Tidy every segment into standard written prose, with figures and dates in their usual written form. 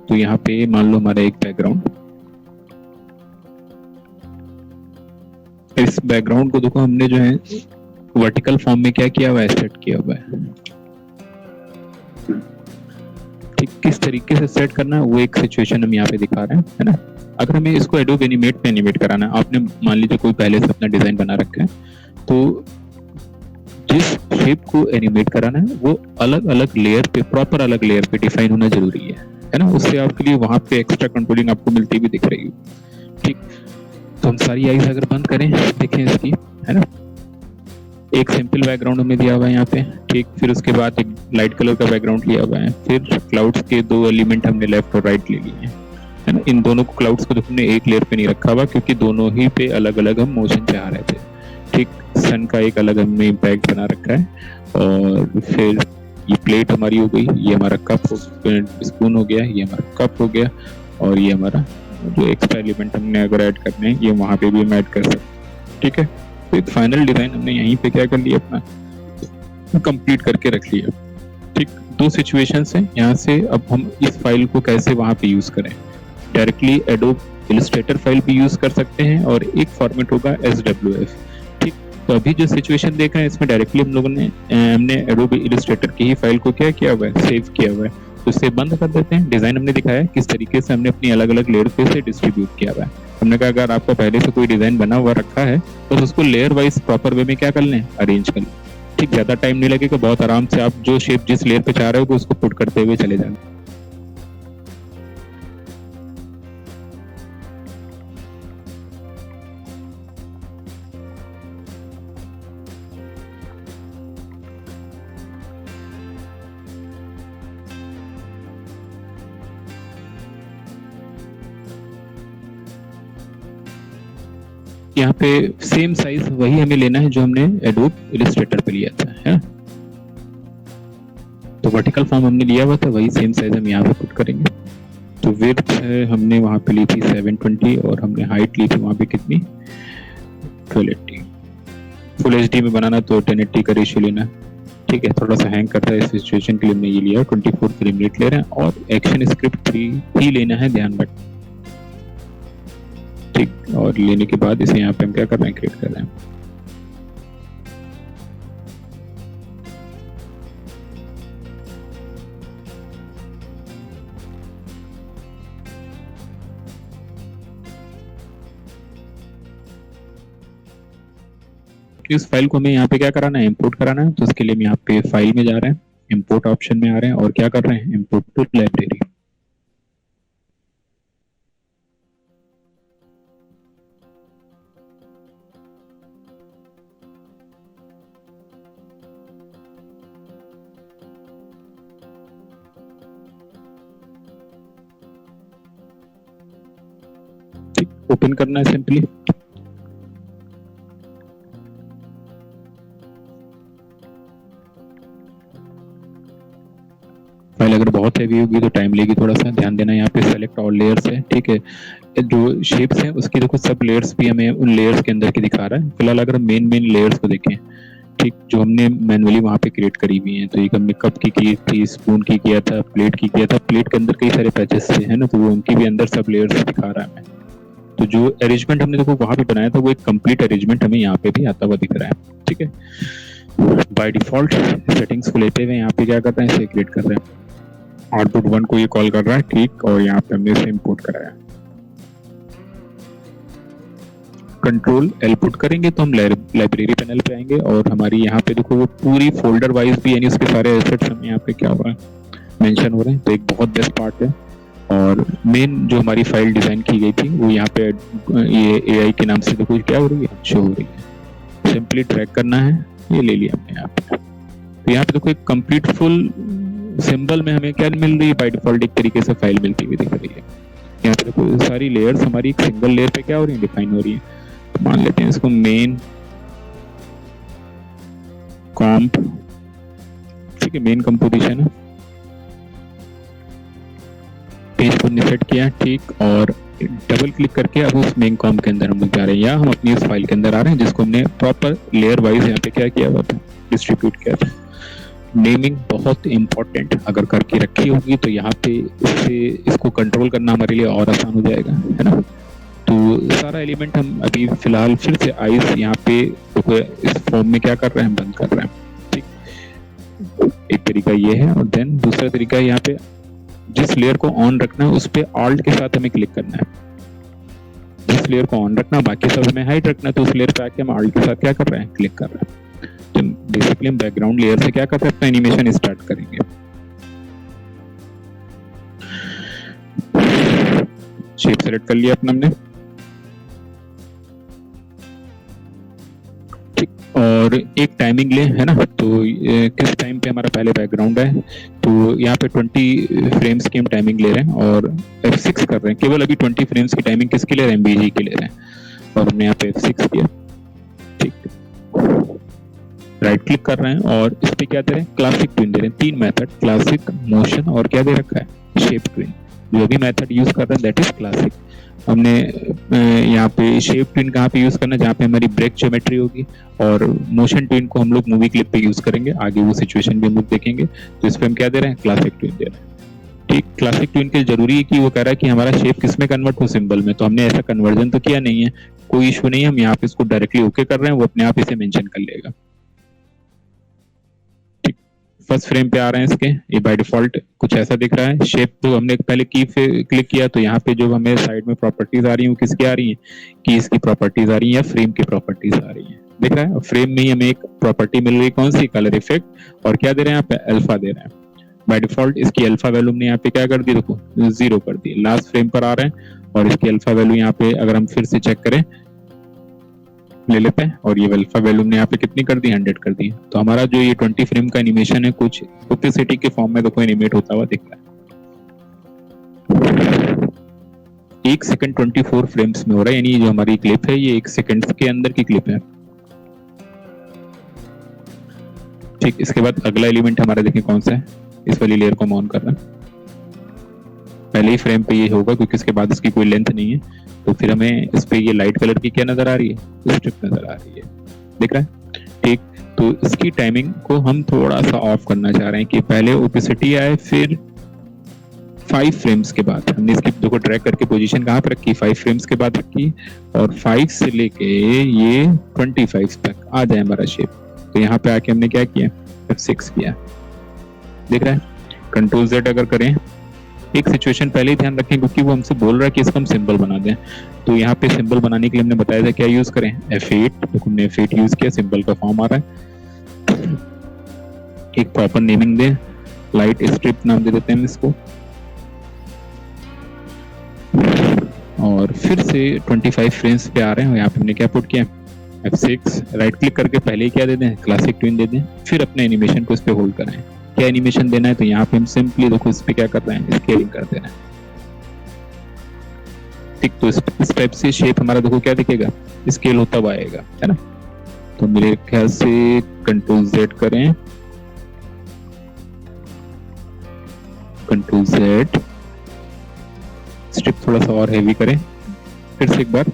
तो यहाँ पे मान लो हमारा एक बैकग्राउंड, इस बैकग्राउंड को देखो हमने जो है वर्टिकल फॉर्म में क्या किया हुआ है, सेट किया हुआ है। ठीक, किस तरीके से सेट करना है वो एक सिचुएशन हम यहाँ पे दिखा रहे हैं, है ना। अगर हमें इसको एडोब एनिमेट पे एनिमेट कराना है, आपने मान लीजिए कोई पहले से अपना डिजाइन बना रखा है, तो जिस शेप को एनिमेट कराना है वो अलग अलग लेयर पे, प्रॉपर अलग लेयर पे डिफाइन होना जरूरी है ना। उससे आपके लिए वहां पे एक्स्ट्रा कंट्रोलिंग आपको मिलती हुई दिख रही है। ठीक, तो हम सारी आइज अगर बंद करें, देखें इसकी, है ना, एक सिंपल बैकग्राउंड हमें दिया हुआ है यहाँ पे। ठीक, फिर उसके बाद एक लाइट कलर का बैकग्राउंड लिया हुआ है, फिर क्लाउड्स के दो एलिमेंट हमने लेफ्ट और राइट ले लिए हैं, है ना। इन दोनों को, क्लाउड्स को हमने एक लेयर पे नहीं रखा हुआ क्योंकि दोनों ही पे अलग अलग हम मोशन चाह रहे थे। ठीक, सन का एक अलग हमने इम्पैक्ट बना रखा है, और फिर ये प्लेट हमारी हो गई, ये हमारा कप स्पून हो गया, ये हमारा कप हो गया, और ये हमारा जो एक्स्ट्रा एलिमेंट हमने अगर ऐड करने हैं ये वहाँ पे भी हम ऐड कर सकते हैं। ठीक है, तो एक फाइनल डिजाइन हमने यहीं पे क्या कर लिया, अपना कंप्लीट करके रख लिया। ठीक, दो सिचुएशंस हैं यहाँ से। अब हम इस फाइल को कैसे वहाँ पे यूज करें, डायरेक्टली एडोब इलस्ट्रेटर फाइल भी यूज कर सकते हैं, और एक फॉर्मेट होगा SWF। ठीक, तो अभी जो सिचुएशन देख रहे हैं इसमें डायरेक्टली हम लोगों ने हमने एडोब इलस्ट्रेटर की ही फाइल को क्या किया हुआ है, सेव किया हुआ है। तो इसे बंद कर देते हैं। डिजाइन हमने दिखाया किस तरीके से हमने अपनी अलग अलग लेयर पे से डिस्ट्रीब्यूट किया हुआ है। हमने कहा अगर आपका पहले से कोई डिजाइन बना हुआ रखा है तो उसको लेयर वाइज प्रॉपर वे में क्या कर लें, अरेंज कर लें। ठीक, ज्यादा टाइम नहीं लगेगा, बहुत आराम से आप जो शेप जिस लेयर पे चाह रहे हो उसको पुट करते हुए चले जाना। यहाँ पे सेम साइज वही हमें लेना है जो हमने एडोब इलस्ट्रेटर पे लिया था, है। तो वर्टिकल फॉर्म हमने लिया हुआ था, वही सेम साइज हम यहाँ पे पुट करेंगे। तो विड्थ हमने वहाँ पे ली थी 720, और हमने हाइट ली थी वहाँ पे कितनी, 1280। फुल HD में बनाना तो 1080 का रेशियो लेना। ठीक है, थोड़ा सा हैंग करता है, इस सिचुएशन के लिए हमने ये लिया, 24 फ्रेम रेट ले रहे हैं, और एक्शन स्क्रिप्ट 3 ही लेना है, ध्यान रखें। ठीक, और लेने के बाद इसे यहाँ पे हम क्या कर रहे हैं, क्रिएट कर रहे हैं। इस फाइल को हमें यहाँ पे क्या कराना है, इंपोर्ट कराना है। तो इसके लिए हम यहाँ पे फाइल में जा रहे हैं, इंपोर्ट ऑप्शन में आ रहे हैं, और क्या कर रहे हैं, इंपोर्ट टू लाइब्रेरी। ठीक, ओपन करना है सिंपली। फाइल अगर बहुत हैवी होगी तो टाइम लेगी, थोड़ा सा ध्यान देना। यहाँ पे सेलेक्ट ऑल लेयर्स है। ठीक है, जो शेप्स हैं उसकी देखो सब लेयर्स भी हमें उन लेयर्स के अंदर की दिखा रहा है। फिलहाल अगर हम मेन लेयर्स को देखें, ठीक, जो हमने मैनुअली वहाँ पे क्रिएट करी हुई हैं, तो एक हमने कप की थी, स्पून की किया था, प्लेट की किया था। प्लेट के अंदर कई सारे पैचेस थे, है ना, तो वो उनकी भी अंदर सब लेयर्स दिखा रहा है हमें। तो जो अरेंजमेंट हमने देखो वहाँ पे बनाया था वो एक कंप्लीट अरेंजमेंट हमें यहाँ पे भी आता हुआ दिख रहा है। ठीक है, बाय डिफॉल्ट सेटिंग्स को लेते हुए यहाँ पे क्या कर रहे हैं, इसे क्रिएट कर रहे हैं। आउटपुट 1 को ये कॉल कर रहा है, ठीक, और यहाँ पे हमने इसे इंपोर्ट कराया। कंट्रोल L पुट करेंगे तो हम लाइब्रेरी पैनल पे आएंगे, और हमारी यहाँ पे देखो वो पूरी फोल्डर वाइज भी, यानी उसके सारे एसेट्स हमें यहाँ पे क्या हो रहा है, मेंशन हो रहे हैं। तो एक बहुत बेस्ट पार्ट है। और मेन जो हमारी फाइल डिजाइन की गई थी वो यहाँ पे ये AI के नाम से देखो क्या हो रही है, शो हो रही है। सिंपली ट्रैक करना है, ये ले लिया हमने यहाँ पे। तो यहाँ पे देखो एक कंप्लीट फुल सिंबल में हमें क्या मिल रही है, बाय डिफॉल्ट एक तरीके से फाइल मिलती हुई दिख रही है। यहाँ पे देखो सारी लेयर्स हमारी एक सिंगल लेयर पे क्या हो रही है, डिफाइन हो रही है। तो मान लेते हैं इसको मेन कॉम्प, ठीक है, मेन कंपोजिशन है। पेज को सेट किया, ठीक, और डबल क्लिक करके अब उस मेन कॉम्प के अंदर हम जा रहे हैं, या हम अपनी इस फाइल के अंदर आ रहे हैं जिसको हमने प्रॉपर लेयर वाइज यहाँ पे क्या किया हुआ था, डिस्ट्रीब्यूट किया था। नेमिंग बहुत इम्पोर्टेंट अगर करके रखी होगी तो यहाँ पे इसको कंट्रोल करना हमारे लिए और आसान हो जाएगा, है ना। तो सारा एलिमेंट हम अभी फिलहाल फिर से आइस यहाँ पे देखो इस फॉर्म में क्या कर रहे हैं, बंद कर रहे हैं, ठीक। एक तरीका ये है, और देन दूसरा तरीका यहाँ पे जिस लेयर को ऑन रखना है उस पे ऑल्ट के साथ हमें क्लिक करना है। जिस लेयर को ऑन रखना, बाकी सब हमें हाइड रखना है, तो उस लेयर पे आके हम ऑल्ट के साथ क्या कर रहे हैं, क्लिक कर रहे हैं। तो बेसिकली हम बैकग्राउंड लेयर से क्या कर रहे हैं, अपना एनिमेशन स्टार्ट करेंगे। शेप सेलेक्ट कर लिया अपना हमने, ठीक। और एक टाइमिंग ले, है ना, तो किस टाइम पे हमारा पहले बैकग्राउंड है, तो यहाँ पे 20 फ्रेम्स की हम टाइमिंग ले रहे हैं और F6 कर रहे हैं। केवल अभी 20 फ्रेम्स की टाइमिंग किसकी ले रहे हैं, MBG की ले रहे हैं, और हमने यहाँ पे F6 किया, ठीक। राइट क्लिक कर रहे हैं और इस पे क्या दे रहे हैं, क्लासिक ट्विन दे रहे हैं। 3 मेथड, क्लासिक, मोशन और क्या दे रखा है, शेप ट्विन। जो भी मेथड यूज कर रहे हैं दैट इज क्लासिक। हमने यहाँ पे शेप ट्विन कहाँ पे यूज करना है, जहाँ पे हमारी ब्रेक ज्योमेट्री होगी, और मोशन ट्विन को हम लोग मूवी क्लिप पे यूज करेंगे। आगे वो सिचुएशन भी हम लोग देखेंगे। तो इस पे हम क्या दे रहे हैं, क्लासिक ट्विन दे रहे हैं, ठीक। क्लासिक ट्विन के जरूरी है कि वो कह रहा है कि हमारा शेप किस में कन्वर्ट हो, सिंबल में। तो हमने ऐसा कन्वर्जन तो किया नहीं है, कोई इशू नहीं है। हम यहाँ पे इसको डायरेक्टली ओके कर रहे हैं, वो अपने आप इसे मेंशन कर लेगा। फर्स्ट फ्रेम पे आ रहे हैं इसके, ये बाय डिफॉल्ट कुछ ऐसा दिख रहा है। शेप तो हमने पहले की पे क्लिक किया, तो यहाँ पे जो हमें साइड में प्रॉपर्टीज आ रही है वो किसकी आ रही है, कीज की प्रॉपर्टीज आ रही है या फ्रेम की प्रॉपर्टीज आ रही है, दिख रहा है। और फ्रेम में ही हमें एक प्रॉपर्टी मिल रही है, कौन सी, कलर इफेक्ट, और क्या दे रहे हैं यहाँ पे, अल्फा दे रहे हैं। बाय डिफॉल्ट इसकी अल्फा वैल्यू हमने यहाँ पे क्या कर दी, देखो 0 कर दी। लास्ट फ्रेम पर आ रहे हैं और इसकी अल्फा वैल्यू यहाँ पे अगर हम फिर से चेक करें, ले लेते हैं, और ये अल्फा वैल्यू ने यहाँ पे कितनी कर दी, 100 कर दी। तो हमारा जो ये 20 फ्रेम का एनिमेशन है कुछ ओपेसिटी के फॉर्म में देखो एनिमेट होता हुआ दिख रहा है। 1 सेकंड 24 फ्रेम्स में हो रहा है, यानी जो हमारी क्लिप है ये 1 सेकंड के अंदर की क्लिप है, ठीक। इसके बाद अगला एलिमेंट हमारा देखें कौन सा है, इस वाली लेयर को हम ऑन कर रहे हैं। पहले ही फ्रेम पे ये होगा क्योंकि इसके बाद इसकी कोई लेंथ नहीं है। तो फिर हमें इस पे ये लाइट कलर की क्या नजर आ रही है, स्ट्रिप नजर आ रही है, दिख रहा है, ठीक। तो इसकी टाइमिंग को हम थोड़ा सा ऑफ करना चाह रहे हैं कि पहले ओपेसिटी आए, फिर 5 फ्रेम्स के बाद हमने इसकी देखो ड्रैग करके पोजीशन कहाँ पे रखी, 5 फ्रेम्स के बाद रखी, और 5 से लेके ये 25 तक आ जाए हमारा शेप। तो यहाँ पे आके हमने क्या किया, F6 किया, दिख रहा है। कंट्रोल Z अगर करें, एक सिचुएशन पहले ही ध्यान रखें क्योंकि वो हमसे बोल रहा है कि इसको हम सिंबल बना दें। तो यहाँ पे सिंबल बनाने के लिए हमने बताया था क्या यूज करें, F8। तो हमने F8 यूज किया, सिंबल का फॉर्म आ रहा है। एक प्रॉपर नेमिंग दें, लाइट स्ट्रिप नाम दे देते हैं इसको, और फिर से 25 फ्रेम्स पे आ रहे हैं। यहाँ पे हमने क्या पुट किया, F6। राइट क्लिक करके पहले ही क्या दे दें, क्लासिक ट्विन दे दें, फिर अपने एनिमेशन को इस पे होल्ड कराएं। क्या एनिमेशन देना है, तो यहाँ पे हम सिंपली देखो इस पे क्या कर रहे हैं, स्केलिंग कर दे रहे हैं, ठीक। तो इस टाइप से शेप हमारा देखो क्या दिखेगा, स्केल होता हुआ आएगा, है ना। तो मेरे ख्याल से कंट्रोल Z करें, कंट्रोल Z, स्ट्रिप थोड़ा सा और हैवी करें, फिर से एक बार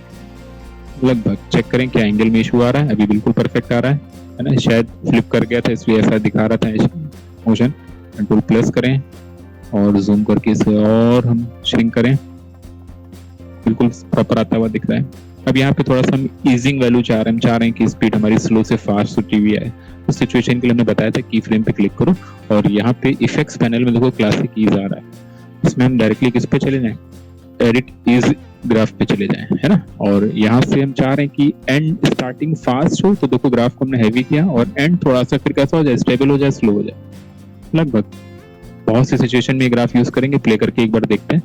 लगभग चेक करें क्या एंगल में इशू आ रहा है। अभी बिल्कुल परफेक्ट आ रहा है ना। शायद फ्लिप कर गया था इसलिए ऐसा दिखा रहा था मोशन। कंट्रोल प्लस करें और जूम करके इसे और हम श्रिंक करें, बिल्कुल प्रॉपर आता हुआ दिख रहा है। अब यहाँ पे थोड़ा सा हम ईजिंग वैल्यू चाह रहे हैं, हम चाह रहे हैं कि स्पीड हमारी स्लो से फास्ट होती हुई आए। उस सिचुएशन के लिए हमने बताया था की फ्रेम पे क्लिक करो और यहाँ पे इफेक्ट्स पैनल में देखो क्लासिक ईज आ रहा है, इसमें हम डायरेक्टली किस पे चले जाएं, एडिट ईज ग्राफ पे चले जाएं, है ना। और यहाँ से हम चाह रहे हैं कि एंड स्टार्टिंग फास्ट हो, तो देखो ग्राफ को हमने हैवी किया, और एंड थोड़ा सा फिर कैसा हो जाए, स्टेबल हो जाए, स्लो हो जाए। लगभग बहुत से सिचुएशन में ग्राफ यूज करेंगे, प्ले करके एक बार देखते हैं।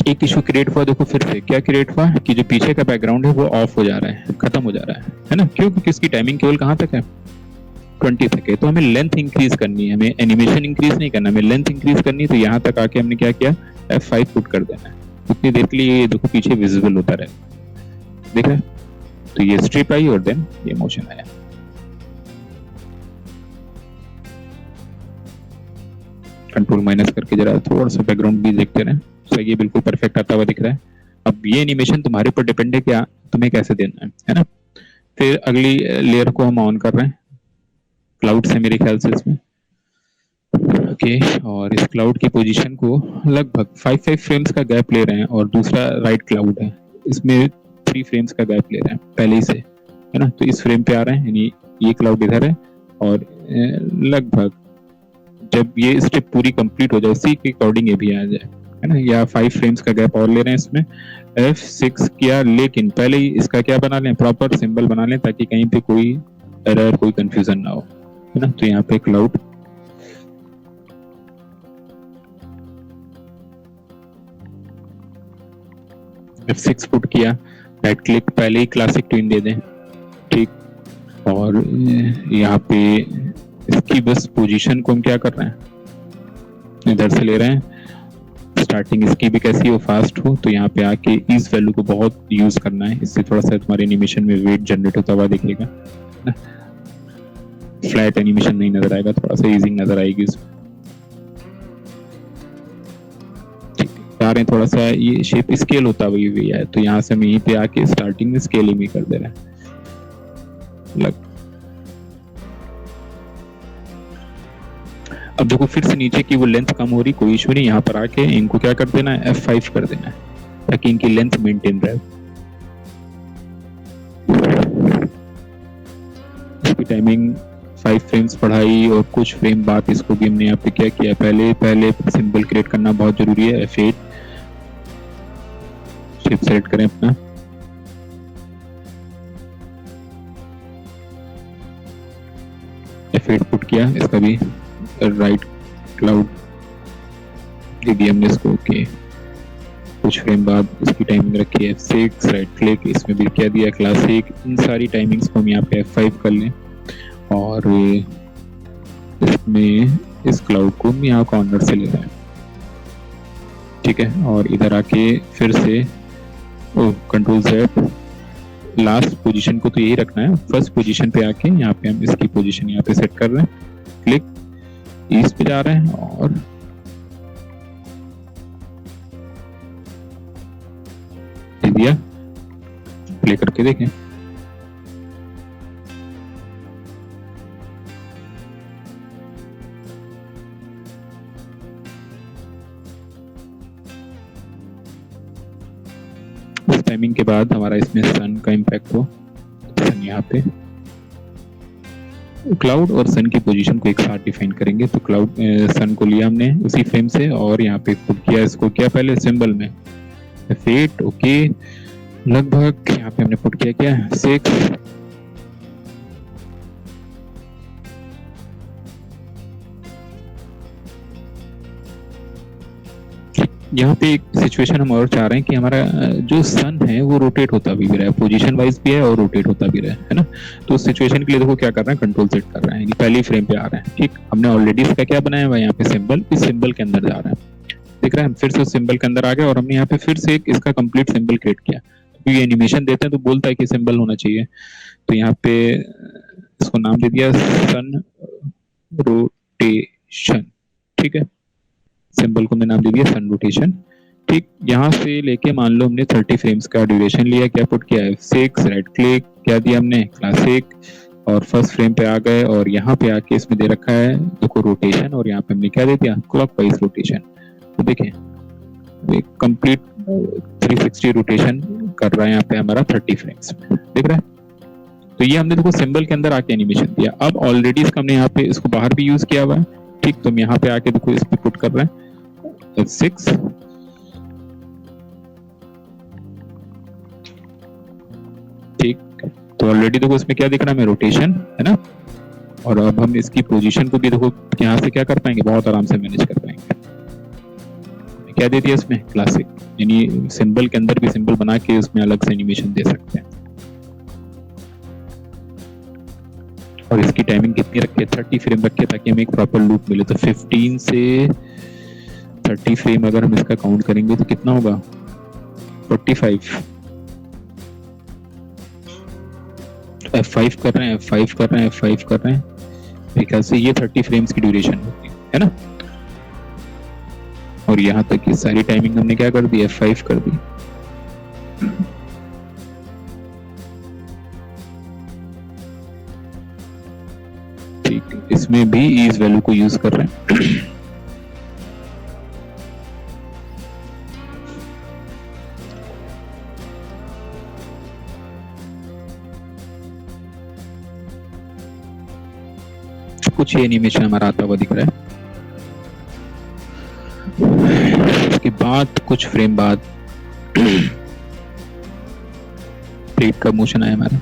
एक इशू क्रिएट हुआ, देखो फिर से क्या क्रिएट हुआ कि जो पीछे का बैकग्राउंड है वो ऑफ हो जा रहा है, खत्म हो जा रहा है ना। क्यों, क्योंकि इसकी टाइमिंग केवल कहाँ तक है, 20 तक है। तो हमें लेंथ इंक्रीज करनी है, हमें एनिमेशन इंक्रीज नहीं करना, हमें लेंथ इंक्रीज करनी है। तो यहाँ तक आके हमने क्या किया, F5 पुट कर देना है, उतनी देर के लिए ये देखो पीछे विजिबल होता रहे, देख रहे हैं। तो ये स्ट्रिप आई और देन ये मोशन आया। कंट्रोल माइनस करके जरा थोड़ा सा बैकग्राउंड भी देखते रहे, सही, ये बिल्कुल परफेक्ट आता हुआ दिख रहा है। अब ये एनिमेशन तुम्हारे ऊपर डिपेंड है कि तुम्हें कैसे देना है ना। फिर अगली लेयर को हम ऑन कर रहे हैं, क्लाउड्स है मेरे ख्याल से इसमें। ओके, और इस क्लाउड की पोजीशन को लगभग 5 फ्रेम्स का गैप ले रहे हैं, और दूसरा राइट क्लाउड है, इसमें 3 फ्रेम्स का गैप ले रहे हैं पहले ही से, है ना। तो इस फ्रेम पे आ रहे हैं, यानी ये क्लाउड इधर है, और लगभग जब ये स्टेप पूरी कंप्लीट हो जाए इसी के अकॉर्डिंग ये भी आ जाए, है ना। या 5 फ्रेम्स का गैप और ले रहे हैं इसमें, F6 किया, लेकिन पहले ही इसका क्या बना लें, प्रॉपर सिंबल बना लें, ताकि कहीं पे कोई एरर, कोई कंफ्यूजन ना हो, है ना। तो यहाँ पे क्लाउड F6 पुट किया, राइट क्लिक, पहले ही क्लासिक ट्विन दे दें, ठीक। और यहाँ पे इसकी बस पोजीशन को हम क्या कर रहे हैं, इधर से ले रहे हैं, स्टार्टिंग इसकी भी कैसी हो, फास्ट हो। तो यहाँ पे आके इस वैल्यू को बहुत यूज करना है, इससे थोड़ा सा तुम्हारे एनिमेशन में वेट जनरेट होता हुआ दिखेगा, फ्लैट एनिमेशन नहीं नजर आएगा, थोड़ा सा ईजिंग नजर आएगी इसमें। आ रहे हैं, थोड़ा सा ये शेप स्केल होता हुआ है, तो यहाँ से हम यहीं पे आके स्टार्टिंग में स्केलिंग भी कर दे रहे हैं। अब देखो फिर से नीचे की वो लेंथ कम हो रही, कोई इशू नहीं, यहाँ पर आके इनको क्या कर देना है, F5 कर देना है, ताकि इनकी लेंथ मेंटेन रहे। इसकी टाइमिंग 5 फ्रेम्स पढ़ाई, और कुछ फ्रेम बाद इसको भी हमने यहाँ पे क्या किया, पहले सिंबल क्रिएट करना बहुत जरूरी है। F8 शेप सेलेक्ट करें अपना, F8 पुट किया, इसका भी राइट क्लाउड दे दिया हमने इसको, ओके। कुछ फ्रेम बाद इसकी टाइमिंग रखी है F6, राइट क्लिक, इसमें भी क्या दिया, क्लासिक। इन सारी टाइमिंग्स को हम यहाँ पे F5 कर लें, और इसमें इस क्लाउड को हम यहाँ कॉर्नर से ले रहे हैं, ठीक है। और इधर आके फिर से कंट्रोल Z, लास्ट पोजीशन को तो यही रखना है, फर्स्ट पोजीशन पे आके यहाँ पे हम इसकी पोजीशन यहाँ पे सेट कर रहे हैं, क्लिक, ईस्ट पे जा रहे हैं, और दिया, प्ले करके देखें। इस टाइमिंग के बाद हमारा इसमें सन का इम्पैक्ट हो, सन यहाँ पे, क्लाउड और सन की पोजीशन को एक साथ डिफाइन करेंगे। तो क्लाउड सन को लिया हमने उसी फ्रेम से, और यहाँ पे पुट किया इसको, क्या पहले सिंबल में F8, ओके, लगभग यहाँ पे हमने पुट किया क्या 6, यहाँ पे एक सिचुएशन हम और चाह रहे हैं कि हमारा जो सन है वो रोटेट होता भी रहा है, पोजीशन वाइज भी है और रोटेट होता भी रहा है ना। तो उस सिचुएशन के लिए देखो क्या कर रहे हैं, कंट्रोल Z कर रहे हैं, पहली फ्रेम पे आ रहे हैं, ठीक। हमने ऑलरेडी इसका क्या बनाया हुआ है, यहाँ पे सिंबल, इस सिंबल के अंदर जा रहे हैं, दिख रहा है, हम फिर से उस सिंबल के अंदर आ गए, और हमने यहाँ पे फिर से एक इसका कंप्लीट सिंबल क्रिएट किया, क्योंकि एनिमेशन देते हैं तो बोलता है कि सिंबल होना चाहिए। तो यहाँ पे इसको नाम दे दिया सन रोटेशन, ठीक है, सिंबल को मैं नाम दे दिया सन रोटेशन, ठीक। यहाँ से लेके मान लो हमने 30 फ्रेम्स का ड्यूरेशन लिया, क्या पुट किया है F6, राइट क्लिक, क्या दिया हमने, क्लासिक, और फर्स्ट फ्रेम पे आ गए, और यहाँ पे आके इसमें दे रखा है देखो रोटेशन, और यहाँ पे हमने क्या दे दिया, क्लॉकवाइज रोटेशन। तो देखें कंप्लीट 360 रोटेशन कर रहा है यहाँ पे हमारा 30 फ्रेम्स में, दिख रहा है। तो ये हमने देखो सिंबल के अंदर आके एनिमेशन दिया। अब ऑलरेडी इसका हमने यहाँ पे इसको बाहर भी यूज किया हुआ है, ठीक। तो हम यहाँ पे आके देखो इस पे पुट कर रहे हैं F6, ठीक। तो ऑलरेडी देखो इसमें क्या दिख रहा है, रोटेशन, है ना। और अब हम इसकी पोजीशन को भी देखो यहाँ से क्या कर पाएंगे, बहुत आराम से मैनेज कर पाएंगे। क्या दे दिया इसमें, क्लासिक, यानी सिंबल के अंदर भी सिंबल बना के उसमें अलग से एनिमेशन दे सकते हैं। और इसकी टाइमिंग कितनी रखे, 30 फ्रेम रखे, ताकि हमें एक प्रॉपर लूप मिले। तो 15 से 30 फ्रेम अगर हम इसका काउंट करेंगे तो कितना होगा, 45। F5 कर रहे हैं, F5 कर रहे हैं, F5 कर रहे हैं, मेरे ख्याल से ये 30 फ्रेम्स की ड्यूरेशन होती है ना। और यहाँ तक की सारी टाइमिंग हमने क्या कर दी, F5 कर दी, ठीक। इसमें भी इस वैल्यू को यूज कर रहे हैं। कुछ ये एनिमेशन हमारा आता हुआ दिख रहा है। उसके बाद कुछ फ्रेम बाद प्लेट का मोशन आया हमारा।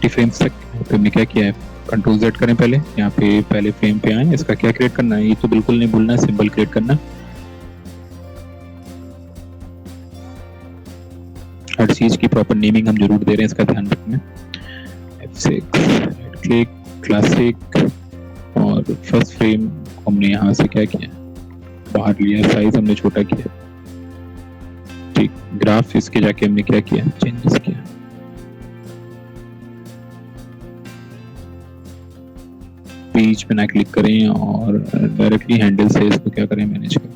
फ्रेम्स तक तो हमने क्या किया है, कंट्रोल Z करें पहले, यहाँ पे पहले फ्रेम पे आए, इसका क्या क्रिएट करना है, ये तो बिल्कुल नहीं भूलना है, सिंबल क्रिएट करना है। हर चीज की प्रॉपर नेमिंग हम जरूर दे रहे हैं, इसका ध्यान रखना। F6 राइट क्लिक क्लासिक, और फर्स्ट फ्रेम हमने यहाँ से क्या किया, बाहर लिया, साइज हमने छोटा किया। ठीक, ग्राफ इसके जाके हमने क्या किया, चेंजेस किया। बीच में ना क्लिक करें और डायरेक्टली हैंडल से इसको क्या करें, मैनेज करें।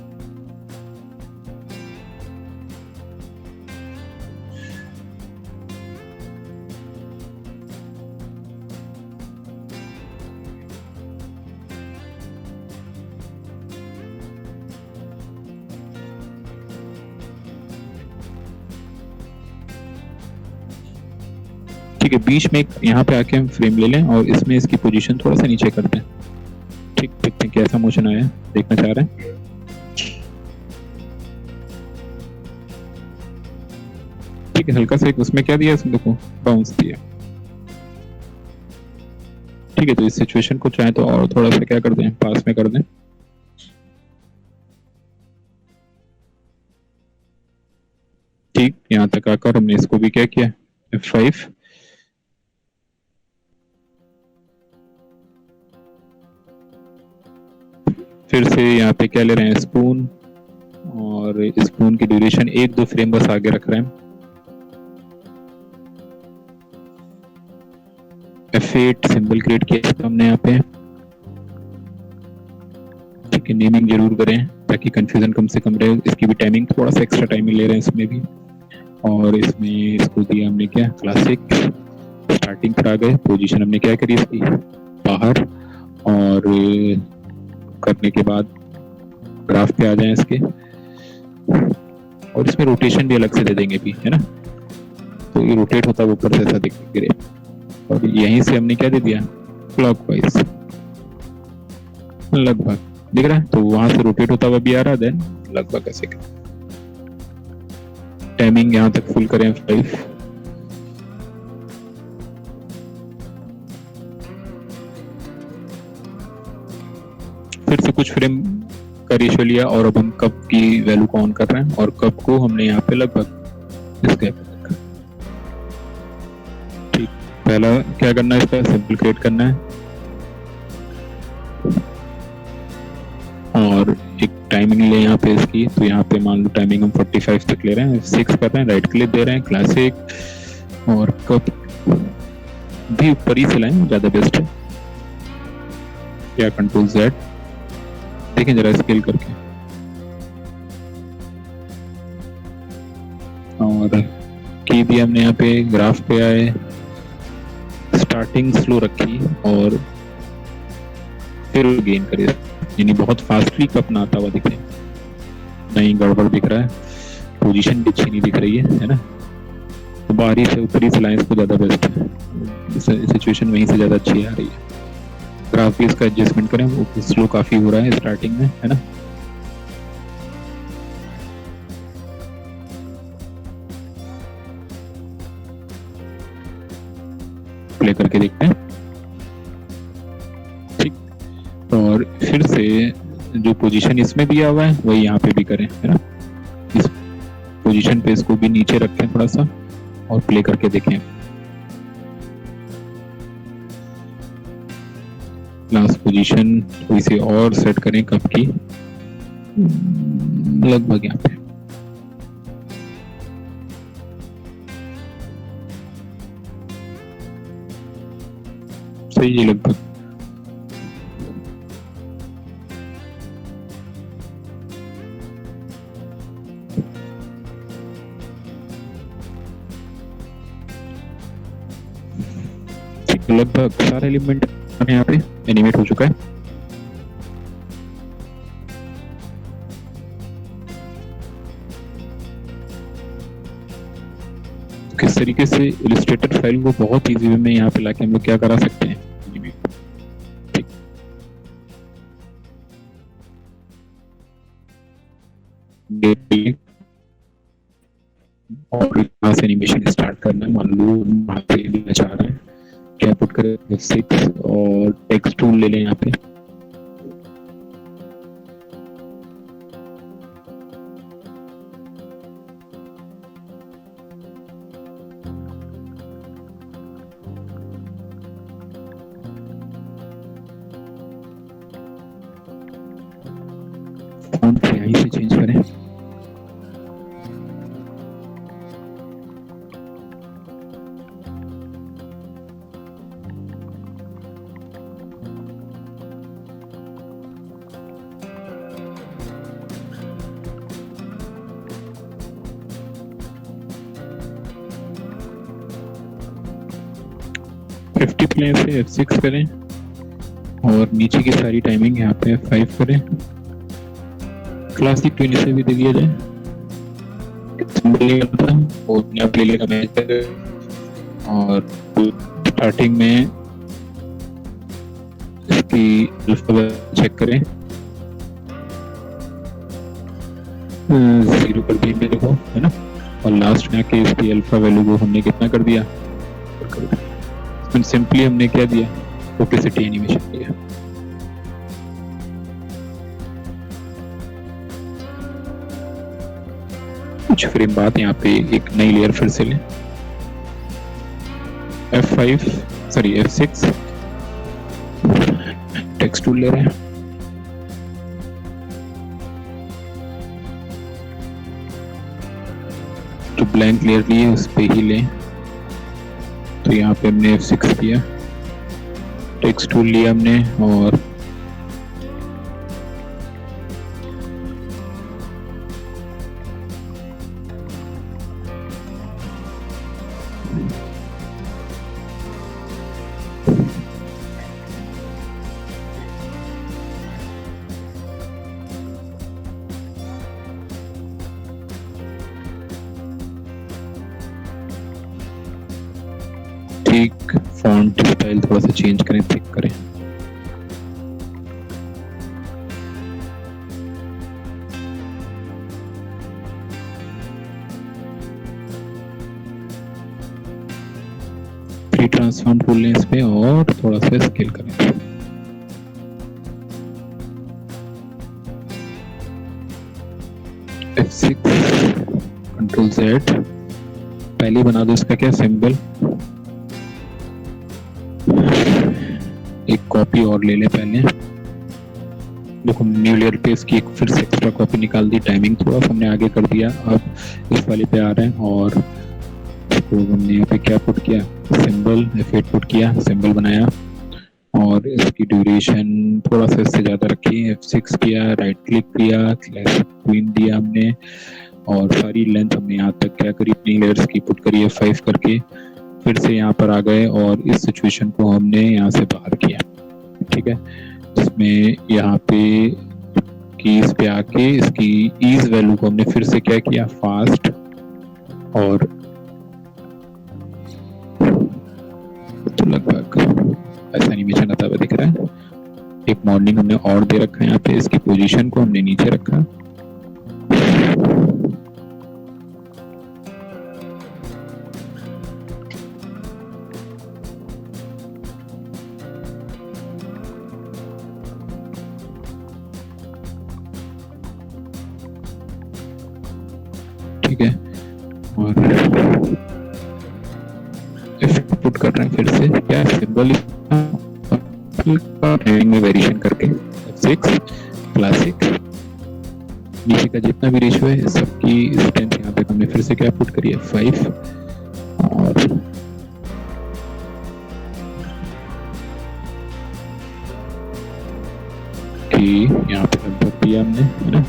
ठीक है, बीच में यहाँ पे आके हम फ्रेम ले लें और इसमें इसकी पोजीशन थोड़ा सा नीचे करते हैं। ठीक, देखते हैं कैसा मोशन आया, देखना चाह रहे हैं। ठीक है, हल्का सा उसमें क्या दिया, इसमें देखो बाउंस दिया। ठीक है, तो इस सिचुएशन को चाहे तो और थोड़ा सा क्या कर दें, पास में कर दें। ठीक, यहाँ तक आकर हमने इसको भी क्या किया, F5। फिर से यहाँ पे क्या ले रहे हैं, स्पून, और स्पून की ड्यूरेशन 1-2 फ्रेम बस आगे रख रहे हैं। F8 सिंबल क्रिएट किया हमने यहाँ पे। ठीक है, नेमिंग जरूर करें ताकि कंफ्यूजन कम से कम रहे। इसकी भी टाइमिंग, थोड़ा सा एक्स्ट्रा टाइमिंग ले रहे हैं इसमें भी। और इसमें इसको दिया हमने क्या, क्लासिक। स्टार्टिंग पर आ गए, पोजीशन हमने क्या करी इसकी, बाहर, और करने के बाद ग्राफ पे आ जाएं इसके, और इसमें रोटेशन भी अलग से दे देंगे भी, है ना, तो ये रोटेट होता है ऊपर से ऐसा दिख गिरे। और यहीं से हमने क्या दे दिया, क्लॉकवाइज लगभग दिख रहा है, तो वहां से रोटेट होता हुआ भी आ रहा है, देन लगभग ऐसे। टाइमिंग यहाँ तक फुल करें 5। फिर से कुछ फ्रेम का रेशियो लिया, और अब हम कप की वैल्यू को ऑन कर रहे हैं, और कप को हमने यहाँ पे लगभग इस गैप पे रखा। ठीक, पहला क्या करना है, इसका सिंपल क्रिएट करना है, और एक टाइमिंग ले यहाँ पे इसकी, तो यहाँ पे मान लो टाइमिंग हम 45 तक ले रहे हैं, 6 कर रहे हैं, राइट क्लिक दे रहे हैं, क्लासिक, और कप भी ऊपर ही से लाएं, ज्यादा बेस्ट है। या कंट्रोल Z, देखें जरा स्केल करके, और की भी हमने यहाँ पे ग्राफ पे आए, स्टार्टिंग स्लो रखी, और फिर गेन करे, यानी बहुत फास्टली कप ना आता हुआ दिखे, नहीं गड़बड़ दिख रहा है, पोजीशन भी अच्छी नहीं दिख रही है ना, तो बाहरी से ऊपरी से लाइन इसको ज्यादा बेस्ट है, सिचुएशन वहीं से ज्यादा अच्छी आ रही है। ग्राफ भी इसका एडजस्टमेंट करें, वो स्लो काफी हो रहा है स्टार्टिंग में, है ना। प्ले करके देखते हैं। ठीक, और फिर से जो पोजीशन इसमें दिया हुआ है वही यहाँ पे भी करें, है ना। इस पोजीशन पे इसको भी नीचे रखें थोड़ा सा, और प्ले करके देखें। लास्ट पोजीशन थोड़ी सी और सेट करें कप की, लगभग यहाँ पे। सही है लगभग। तो लगभग सारा एलिमेंट यहाँ पे एनिमेट हो चुका है। किस तरीके से इलस्ट्रेटर फाइल को बहुत इजी वे में यहाँ पे लाके हम लोग क्या करा सकते हैं, ठीक। और यहाँ से एनिमेशन स्टार्ट करना है। मान लो वहाँ पे लेना चाह रहे हैं, क्या पुट करें F6 और टेक्स्ट टूल ले लें यहाँ पे। फॉन्ट यहीं से चेंज करें। फिफ्टी प्लेन से F6 करें और नीचे की सारी टाइमिंग यहाँ पे F5 करें। क्लासिक ट्यून से भी दे दिया जाए, और नया प्ले लेगा मैच करें और स्टार्टिंग में इसकी अल्फाबेट चेक करें, 0 कर दिया मेरे को, है ना। और लास्ट में आके इसकी अल्फा वैल्यू को हमने कितना कर दिया, सिंपली हमने क्या दिया, ओपेसिटी एनिमेशन दिया। कुछ फ्रेम बाद यहाँ पे एक नई लेयर फिर से लें, F6 टेक्स्ट टूल ले रहे हैं, जो ब्लैंक लेयर ली है उस पे ही लें। तो यहाँ पे हमने F6 किया, टेक्स्ट टूल लिया हमने और ठीक फॉन्ट स्टाइल थोड़ा सा चेंज करें, थिक करें। फ्री ट्रांसफॉर्म टूल लें इस पे और थोड़ा सा स्केल करें। F6 Ctrl Z, पहले बना दो इसका क्या सिंबल, एक कॉपी और ले ले पहले। देखो न्यू लेयर पे इसकी एक फिर से एक्स्ट्रा कॉपी निकाल दी, टाइमिंग थोड़ा सा हमने आगे कर दिया। अब इस वाले पे आ रहे हैं और इसको हमने यहाँ पे क्या पुट किया, सिंबल F8 पुट किया, सिंबल बनाया और इसकी ड्यूरेशन थोड़ा सा इससे ज़्यादा रखी, F6 किया, राइट क्लिक किया, क्लासिक क्वीन दिया हमने और सारी लेंथ हमने यहाँ तक क्या करी, अपनी लेयर्स की पुट करी F5 करके। फिर से यहाँ पर आ गए और इस सिचुएशन को हमने यहाँ से बाहर किया, ठीक है। जिसमें यहाँ पे कीज पे आके इसकी ईज वैल्यू को हमने फिर से क्या किया, फास्ट, और तो लगभग ऐसा एनिमेशन आता हुआ दिख रहा है। एक मॉर्निंग हमने और दे रखा है यहाँ पे, इसकी पोजीशन को हमने नीचे रखा, ठीक है। और इफेक्ट पुट कर रहे हैं फिर से, क्या सिंबल में वेरिएशन करके F6 क्लासिक, नीचे का जितना भी रेशियो है सबकी स्ट्रेंथ यहाँ पे हमने फिर से क्या पुट करी है 5 और कि यहाँ पे लगभग दिया हमने, है ना।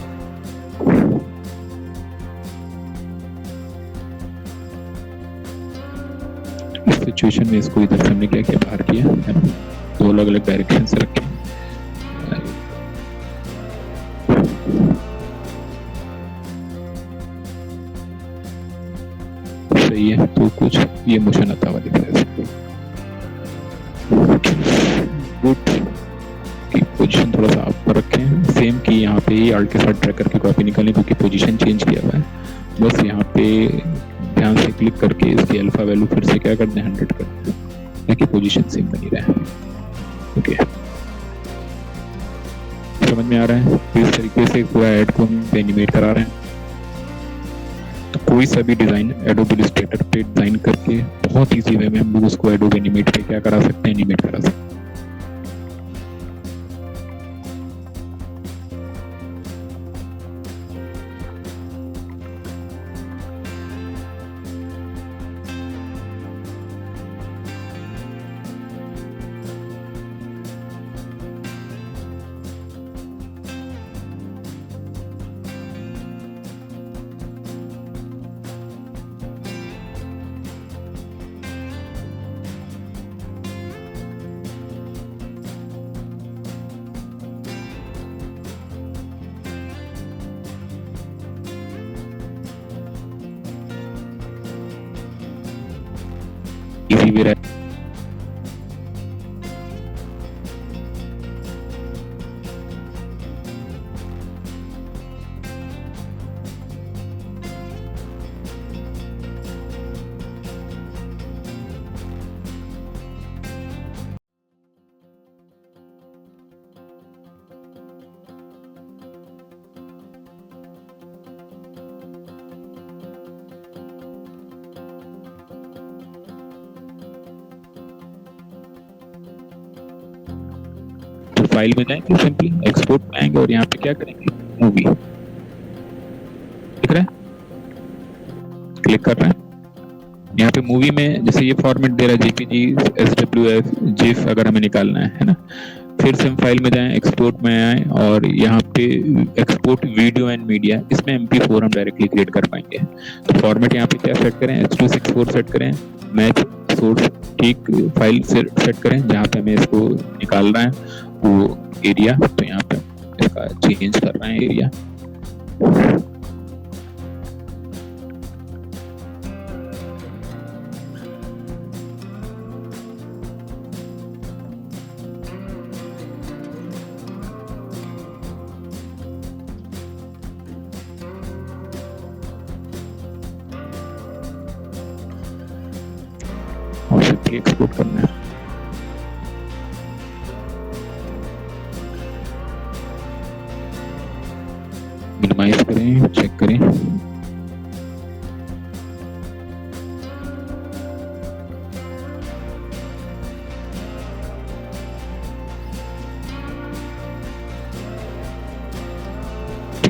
सिचुएशन में इसको इधर से हमने क्या किया, बाहर किया है ना, दो अलग अलग डायरेक्शन से रखे। सही है, तो कुछ ये मोशन आता हुआ दिख रहा है। गुड, की पोजीशन थोड़ा सा आप पर रखें, सेम की यहाँ पे अल्ट के साथ ड्रैग करके कॉपी निकालें, क्योंकि पोजीशन चेंज किया हुआ है। बस यहाँ पे ध्यान से क्लिक करके इसकी अल्फा वैल्यू फिर से क्या कर दें, 100 कर दें, ताकि पोजीशन सेम बनी रहे। ओके, समझ में आ रहा है? इस तरीके से पूरा ऐड को हम एनिमेट करा रहे हैं। तो कोई सा भी डिजाइन एडोब इलस्ट्रेटर पे डिजाइन करके बहुत इजी वे में हम लोग उसको एडोब एनिमेट पे क्या करा सकते हैं, एनिमेट करा सकते हैं। इजी वे रहता है। तो फाइल में जाएंगे, सिंपली एक्सपोर्ट में आएंगे और यहाँ पे क्या करेंगे, मूवी दिख रहा है, क्लिक कर रहे हैं। यहाँ पे मूवी में जैसे ये फॉर्मेट दे रहा है जेपीजी, SWF, जिफ अगर हमें निकालना है ना। फिर से हम फाइल में जाएं, एक्सपोर्ट में आए और यहाँ पे एक्सपोर्ट वीडियो एंड मीडिया, इसमें MP4 हम डायरेक्टली क्रिएट कर पाएंगे। तो फॉर्मेट यहाँ पे क्या सेट करें, H264 सेट करें, मैच सोर्स ठीक फाइल सेट करें, जहाँ पे हमें इसको निकालना है वो एरिया, तो यहाँ पे इसका चेंज कर रहे हैं एरिया। और सिंपली एक्सपोर्ट करना है। मिनिमाइज करें, चेक करें, तो